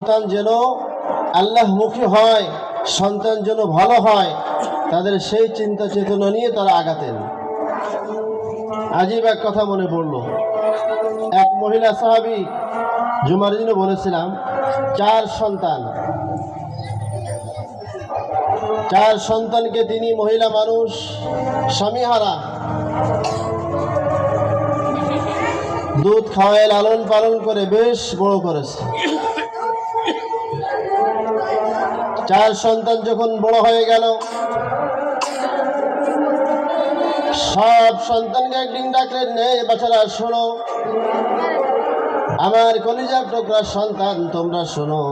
সন্তান যেন আল্লাহমুখী হয়, সন্তান যেন ভালো হয়, তাদের সেই চিন্তা চেতনা নিয়ে তারা আগাতেন। আজীব এক কথা মনে পড়ল। এক মহিলা সাহাবী, জুমার দিনে বলেছিলাম, 4 সন্তানকে তিনি, মহিলা মানুষ, স্বামীহারা, দুধ খাওয়ায় লালন পালন করে বেশ বড় করেছে। 4 সন্তান যখন বড় হয়ে গেল, সব সন্তানকে একদিন ডাকলেন, নে বাচ্চারা শোনো, আমার কলিজার টুকরা সন্তান, তোমরা শোনো,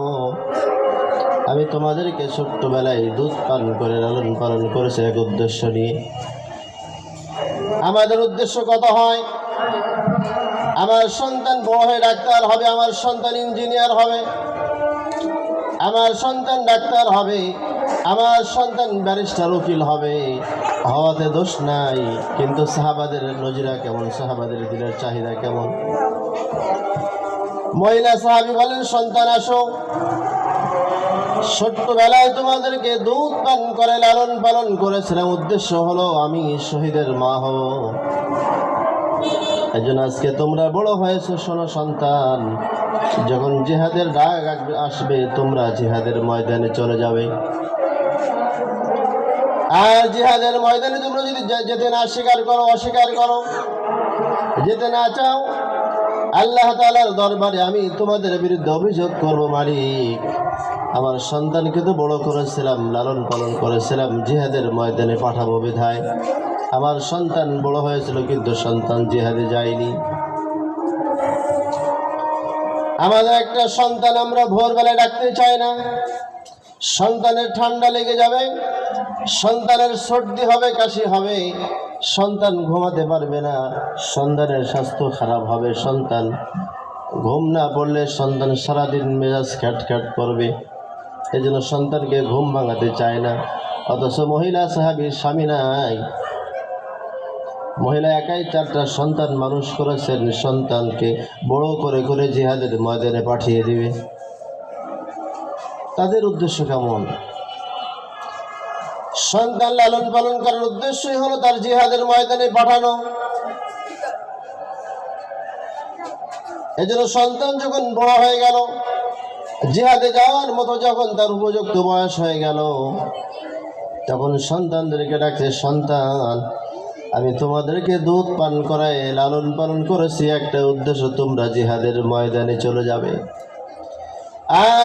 আমি তোমাদেরকে ছোট্টবেলায় দুধ পান করে লালন পালন করেছি এক উদ্দেশ্য নিয়ে। আমাদের উদ্দেশ্য কত হয়? আমার সন্তান বড় হয়ে ডাক্তার হবে, আমার সন্তান ইঞ্জিনিয়ার হবে, আমার সন্তান ডাক্তার হবে, আমার সন্তান ব্যারিস্টার উকিল হবে। হওয়াতে দোষ নাই, কিন্তু সাহাবাদের নজিরা কেমন, সাহাবাদের দিলের চাহিদা কেমন? মহিলা সাহাবী বলেন, সন্তান আসো, ছোট্টবেলায় তোমাদেরকে দুধ পান করে লালন পালন করেছিলাম, উদ্দেশ্য হলো আমি শহীদের মা হব। একজন আজকে তোমরা বড় হয়েছো, শোনো সন্তান, যখন জিহাদের ডাক আসবে তোমরা জিহাদের ময়দানে চলে যাবে। আর জিহাদের ময়দানে তোমরা যদি যেতে না অস্বীকার করো, যেতে না চাও, আল্লাহ তাআলার দরবারে আমি তোমাদের বিরুদ্ধে অভিযোগ করব, মালিক আমার সন্তানকে তো বড় করেছিলাম, লালন পালন করেছিলাম, জিহাদের ময়দানে পাঠাবো বিধায় আমার সন্তান বড় হয়েছিল, কিন্তু সন্তান জিহাদে যায়নি। আমাদের একটা সন্তান আমরা ভোরবেলায় ডাকতে চাই না, সন্তানের ঠান্ডা লেগে যাবে, সন্তানের সর্দি হবে, কাশি হবে, সন্তান ঘুমাতে পারবে না, সন্তানের স্বাস্থ্য খারাপ হবে, সন্তান ঘুম না পড়লে সন্তান সারাদিন মেজাজ খ্যাট করবে, এই জন্য সন্তানকে ঘুম ভাঙাতে চায় না। অথচ মহিলা সাহাবীর স্বামী নাই, মহিলা একাই 4টা সন্তান মানুষ করেছেন, সন্তানকে বড় করে করে জিহাদের ময়দানে পাঠিয়ে দিবে। তাদের উদ্দেশ্য কেমন? সন্তান লালন পালন করার উদ্দেশ্যই হলো তার জিহাদের ময়দানে পাঠানো। এজন্য সন্তান যখন বড় হয়ে গেল, জিহাদে যাওয়ার মতো যখন তার উপযুক্ত বয়স হয়ে গেল, তখন সন্তানদেরকে ডাকছে, সন্তান আমি তোমাদেরকে দুধ পান করায় লালন পালন করেছি, একটা উদ্দেশ্য, তোমরা জিহাদের ময়দানে চলে যাবে। আর